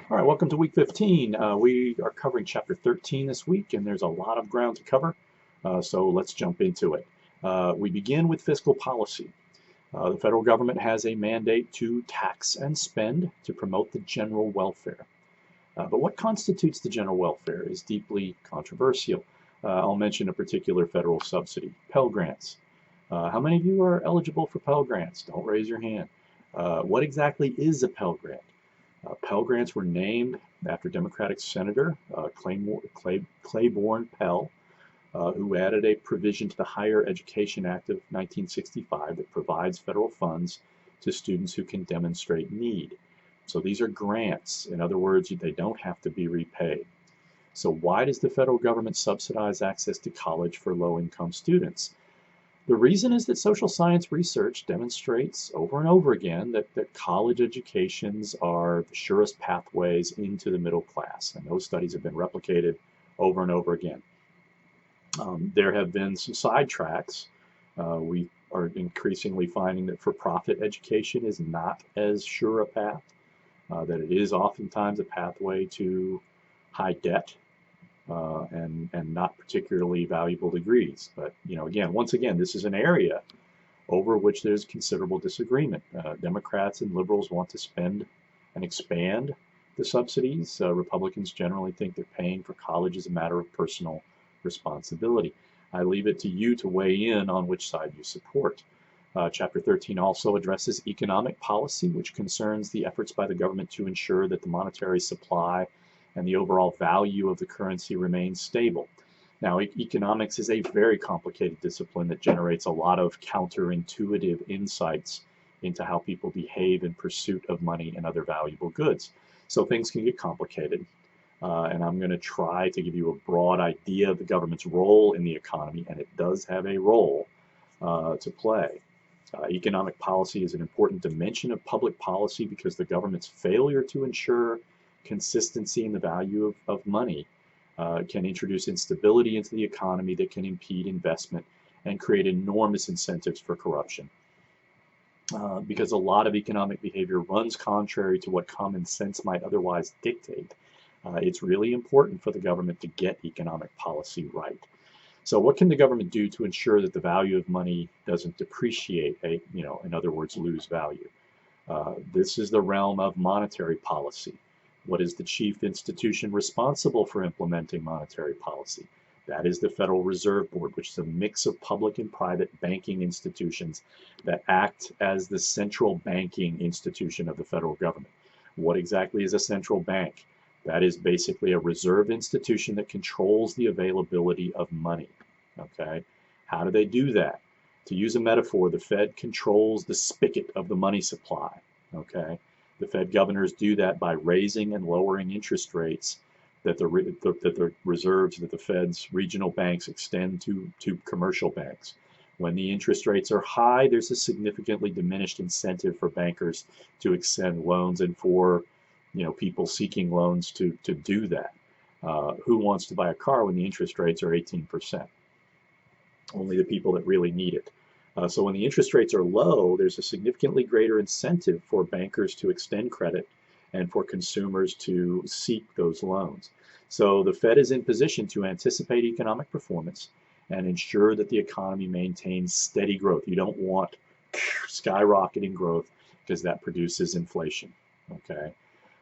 All right, welcome to week 15. We are covering chapter 13 this week, and there's a lot of ground to cover, so let's jump into it. We begin with fiscal policy. The federal government has a mandate to tax and spend to promote the general welfare. But what constitutes the general welfare is deeply controversial. I'll mention a particular federal subsidy, Pell Grants. How many of you are eligible for Pell Grants? Don't raise your hand. What exactly is a Pell Grant? Pell Grants were named after Democratic Senator Claiborne Pell, who added a provision to the Higher Education Act of 1965 that provides federal funds to students who can demonstrate need. So these are grants. In other words, they don't have to be repaid. So why does the federal government subsidize access to college for low-income students? The reason is that social science research demonstrates over and over again that college educations are the surest pathways into the middle class, and those studies have been replicated over and over again. There have been some sidetracks. We are increasingly finding that for-profit education is not as sure a path, that it is oftentimes a pathway to high debt, and not particularly valuable degrees. But again, once again, this is an area over which there's considerable disagreement. Democrats and liberals want to spend and expand the subsidies. Republicans generally think that paying for college is a matter of personal responsibility. I leave it to you to weigh in on which side you support. Chapter 13 also addresses economic policy, which concerns the efforts by the government to ensure that the monetary supply and the overall value of the currency remains stable. Now, economics is a very complicated discipline that generates a lot of counterintuitive insights into how people behave in pursuit of money and other valuable goods. So things can get complicated, and I'm going to try to give you a broad idea of the government's role in the economy, and it does have a role to play. Economic policy is an important dimension of public policy because the government's failure to ensure consistency in the value of money can introduce instability into the economy that can impede investment and create enormous incentives for corruption. Because a lot of economic behavior runs contrary to what common sense might otherwise dictate, it's really important for the government to get economic policy right. So what can the government do to ensure that the value of money doesn't depreciate, in other words, lose value? This is the realm of monetary policy. What is the chief institution responsible for implementing monetary policy? That is the Federal Reserve Board, which is a mix of public and private banking institutions that act as the central banking institution of the federal government. What exactly is a central bank? That is basically a reserve institution that controls the availability of money. Okay? How do they do that? To use a metaphor, the Fed controls the spigot of the money supply. Okay? The Fed governors do that by raising and lowering interest rates that the reserves that the Fed's regional banks extend to commercial banks. When the interest rates are high, there's a significantly diminished incentive for bankers to extend loans and for people seeking loans to do that. Who wants to buy a car when the interest rates are 18%? Only the people that really need it. So when the interest rates are low, there's a significantly greater incentive for bankers to extend credit and for consumers to seek those loans. So the Fed is in position to anticipate economic performance and ensure that the economy maintains steady growth. You don't want skyrocketing growth because that produces inflation. Okay?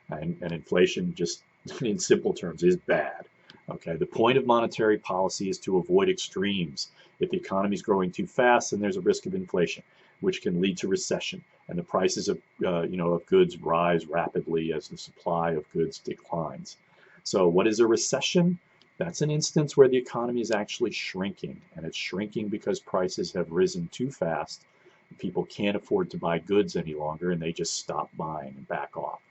And inflation, just in simple terms, is bad. Okay, the point of monetary policy is to avoid extremes. If the economy is growing too fast, then there's a risk of inflation, which can lead to recession, and the prices of goods rise rapidly as the supply of goods declines. So, what is a recession? That's an instance where the economy is actually shrinking, and it's shrinking because prices have risen too fast. People can't afford to buy goods any longer, and they just stop buying and back off.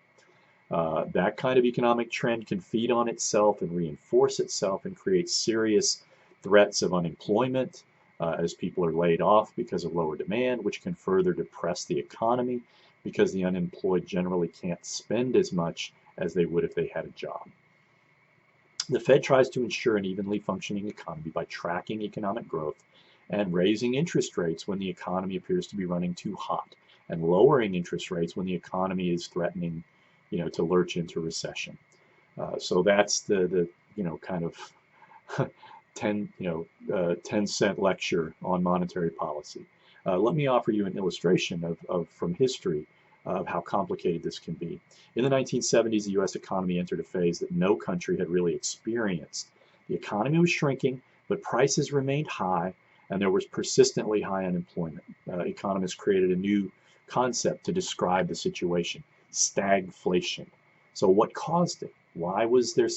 That kind of economic trend can feed on itself and reinforce itself and create serious threats of unemployment as people are laid off because of lower demand, which can further depress the economy because the unemployed generally can't spend as much as they would if they had a job. The Fed tries to ensure an evenly functioning economy by tracking economic growth and raising interest rates when the economy appears to be running too hot, and lowering interest rates when the economy is threatening to lurch into recession. So that's the kind of 10-cent lecture on monetary policy. Let me offer you an illustration of from history of how complicated this can be. In the 1970s, the U.S. economy entered a phase that no country had really experienced. The economy was shrinking, but prices remained high, and there was persistently high unemployment. Economists created a new concept to describe the situation: stagflation. So what caused it? Why was this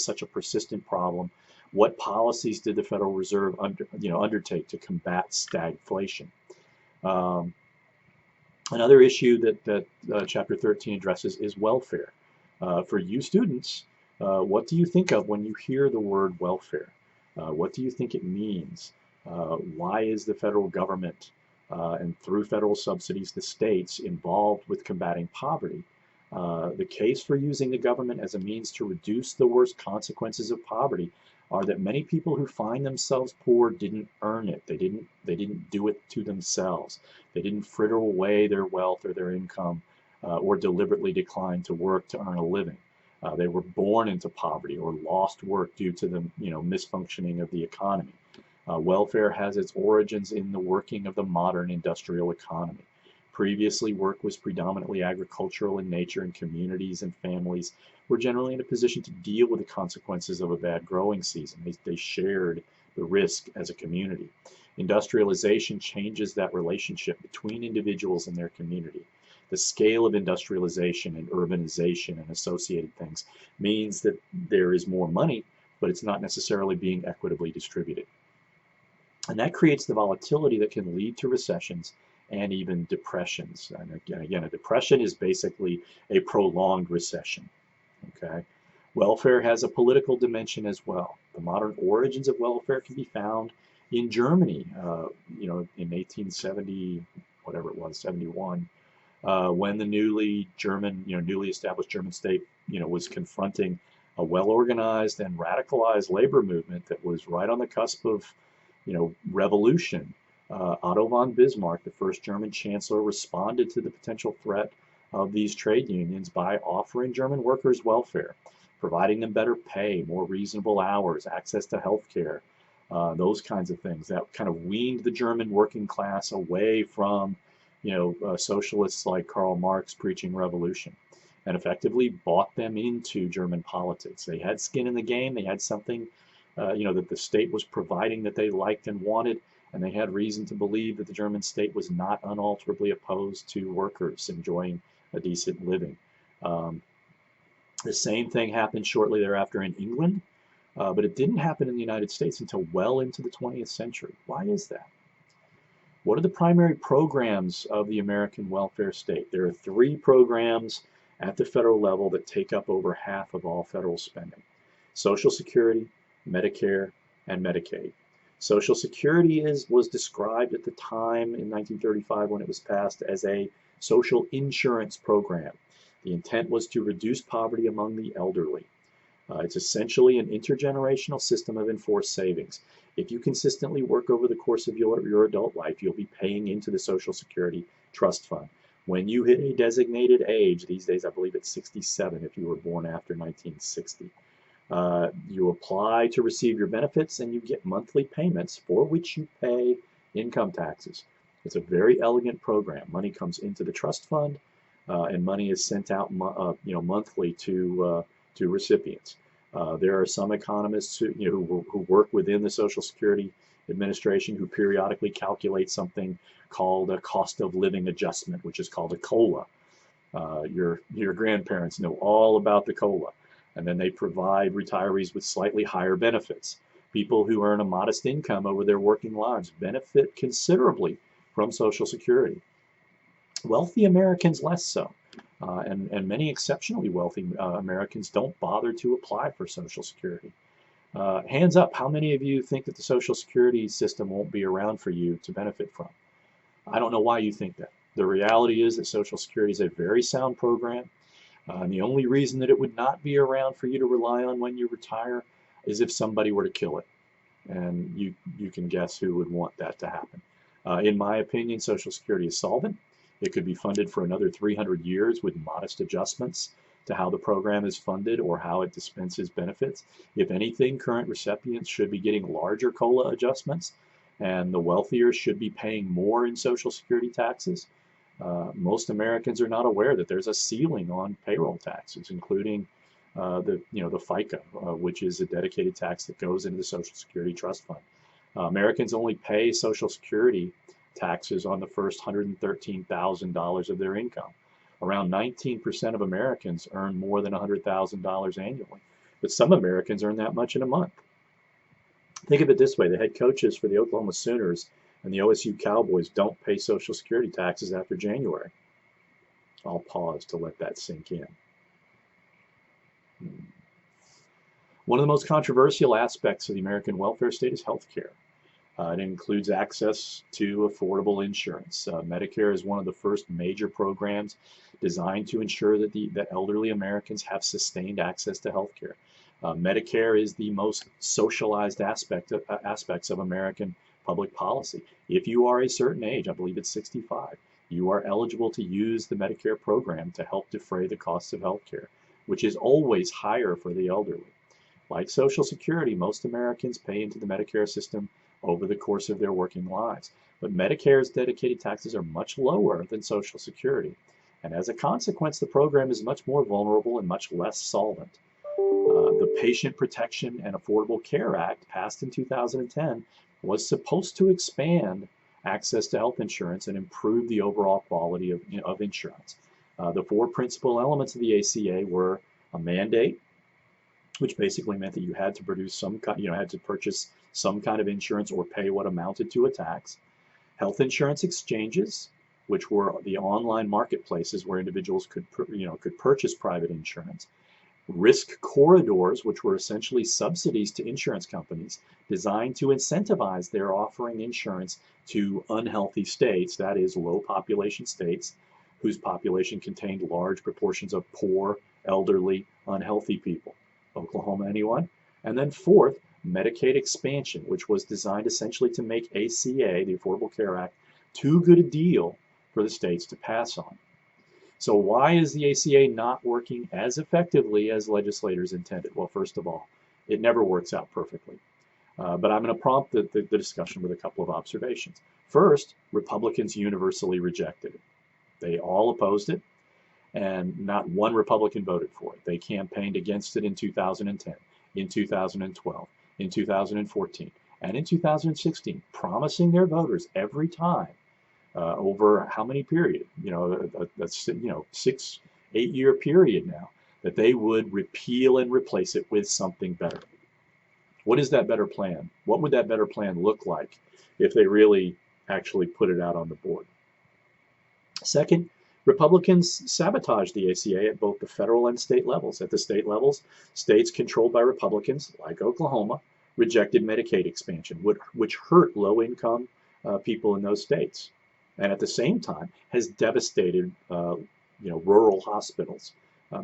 such a persistent problem? What policies did the Federal Reserve undertake to combat stagflation? Another issue that Chapter 13 addresses is welfare. For you students, what do you think of when you hear the word welfare? What do you think it means? Why is the federal government and through federal subsidies the states involved with combating poverty? The case for using the government as a means to reduce the worst consequences of poverty are that many people who find themselves poor didn't earn it. They didn't do it to themselves. They didn't fritter away their wealth or their income or deliberately decline to work to earn a living. They were born into poverty or lost work due to the misfunctioning of the economy. Welfare has its origins in the working of the modern industrial economy. Previously, work was predominantly agricultural in nature, and communities and families were generally in a position to deal with the consequences of a bad growing season. They shared the risk as a community. Industrialization changes that relationship between individuals and their community. The scale of industrialization and urbanization and associated things means that there is more money, but it's not necessarily being equitably distributed. And that creates the volatility that can lead to recessions and even depressions. And again, a depression is basically a prolonged recession. Okay, welfare has a political dimension as well. The modern origins of welfare can be found in Germany. In 1870, whatever it was, 71, when the newly established German state, was confronting a well-organized and radicalized labor movement that was right on the cusp of, revolution. Otto von Bismarck, the first German chancellor, responded to the potential threat of these trade unions by offering German workers welfare, providing them better pay, more reasonable hours, access to health care, those kinds of things. That kind of weaned the German working class away from, socialists like Karl Marx preaching revolution, and effectively bought them into German politics. They had skin in the game. They had something, that the state was providing that they liked and wanted. And they had reason to believe that the German state was not unalterably opposed to workers enjoying a decent living. The same thing happened shortly thereafter in England, but it didn't happen in the United States until well into the 20th century. Why is that? What are the primary programs of the American welfare state? There are 3 programs at the federal level that take up over half of all federal spending: Social Security, Medicare, and Medicaid. Social Security was described at the time in 1935 when it was passed as a social insurance program. The intent was to reduce poverty among the elderly. It's essentially an intergenerational system of enforced savings. If you consistently work over the course of your adult life, you'll be paying into the Social Security Trust Fund. When you hit a designated age, these days I believe it's 67 if you were born after 1960, you apply to receive your benefits and you get monthly payments for which you pay income taxes. It's a very elegant program. Money comes into the trust fund, and money is sent out, monthly to recipients. There are some economists who work within the Social Security Administration who periodically calculate something called a cost of living adjustment, which is called a COLA. Your grandparents know all about the COLA. And then they provide retirees with slightly higher benefits. People who earn a modest income over their working lives benefit considerably from Social Security. Wealthy Americans less so. And many exceptionally wealthy Americans don't bother to apply for Social Security. Hands up, how many of you think that the Social Security system won't be around for you to benefit from? I don't know why you think that. The reality is that Social Security is a very sound program. And the only reason that it would not be around for you to rely on when you retire is if somebody were to kill it. And you can guess who would want that to happen. In my opinion, Social Security is solvent. It could be funded for another 300 years with modest adjustments to how the program is funded or how it dispenses benefits. If anything, current recipients should be getting larger COLA adjustments, and the wealthier should be paying more in Social Security taxes. Most Americans are not aware that there's a ceiling on payroll taxes, including the FICA, which is a dedicated tax that goes into the Social Security Trust Fund. Americans only pay Social Security taxes on the first $113,000 of their income. Around 19% of Americans earn more than $100,000 annually, but some Americans earn that much in a month. Think of it this way: the head coaches for the Oklahoma Sooners and the OSU Cowboys don't pay Social Security taxes after January. I'll pause to let that sink in. One of the most controversial aspects of the American welfare state is health care. It includes access to affordable insurance. Medicare is one of the first major programs designed to ensure that elderly Americans have sustained access to health care. Medicare is the most socialized aspects of American public policy. If you are a certain age, I believe it's 65, you are eligible to use the Medicare program to help defray the costs of health care, which is always higher for the elderly. Like Social Security, most Americans pay into the Medicare system over the course of their working lives. But Medicare's dedicated taxes are much lower than Social Security. And as a consequence, the program is much more vulnerable and much less solvent. The Patient Protection and Affordable Care Act, passed in 2010, was supposed to expand access to health insurance and improve the overall quality of insurance. The four principal elements of the ACA were a mandate, which basically meant that you had to produce had to purchase some kind of insurance or pay what amounted to a tax. Health insurance exchanges, which were the online marketplaces where individuals could purchase private insurance. Risk corridors, which were essentially subsidies to insurance companies designed to incentivize their offering insurance to unhealthy states, that is, low population states whose population contained large proportions of poor, elderly, unhealthy people. Oklahoma, anyone? And then fourth, Medicaid expansion, which was designed essentially to make ACA, the Affordable Care Act, too good a deal for the states to pass on. So why is the ACA not working as effectively as legislators intended? Well, first of all, it never works out perfectly. But I'm going to prompt the discussion with a couple of observations. First, Republicans universally rejected it. They all opposed it, and not one Republican voted for it. They campaigned against it in 2010, in 2012, in 2014, and in 2016, promising their voters every time, over how many period? A 6-8 year period now, that they would repeal and replace it with something better. What is that better plan? What would that better plan look like if they really actually put it out on the board? Second, Republicans sabotaged the ACA at both the federal and state levels. At the state levels, states controlled by Republicans, like Oklahoma, rejected Medicaid expansion, which hurt low-income people in those states, and at the same time has devastated rural hospitals.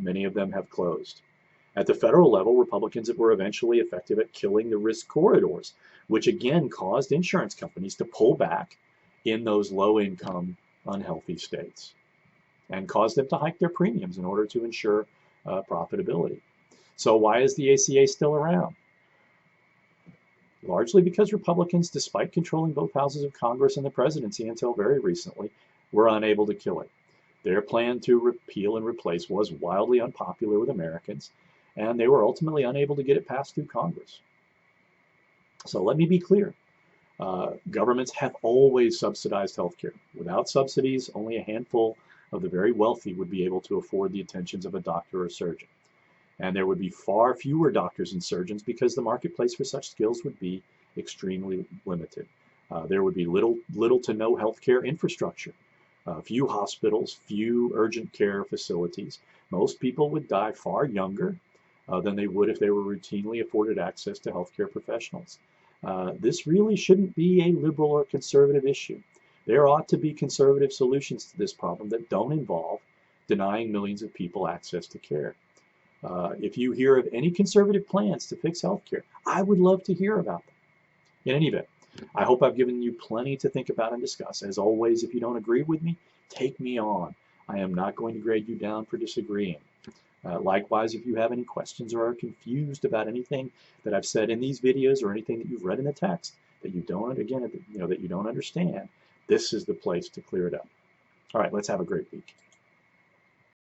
Many of them have closed. At the federal level, Republicans were eventually effective at killing the risk corridors, which again caused insurance companies to pull back in those low-income, unhealthy states, and caused them to hike their premiums in order to ensure profitability. So why is the ACA still around? Largely because Republicans, despite controlling both houses of Congress and the presidency until very recently, were unable to kill it. Their plan to repeal and replace was wildly unpopular with Americans, and they were ultimately unable to get it passed through Congress. So let me be clear. Governments have always subsidized healthcare. Without subsidies, only a handful of the very wealthy would be able to afford the attentions of a doctor or surgeon. And there would be far fewer doctors and surgeons because the marketplace for such skills would be extremely limited. There would be little to no healthcare infrastructure, few hospitals, few urgent care facilities. Most people would die far younger than they would if they were routinely afforded access to healthcare professionals. This really shouldn't be a liberal or conservative issue. There ought to be conservative solutions to this problem that don't involve denying millions of people access to care. If you hear of any conservative plans to fix healthcare, I would love to hear about them. In any event, I hope I've given you plenty to think about and discuss. As always, if you don't agree with me, Take me on. I am not going to grade you down for disagreeing. Likewise, if you have any questions or are confused about anything that I've said in these videos or anything that you've read in the text that you don't, again, that you don't understand, this is the place to clear it up. All right, let's have a great week.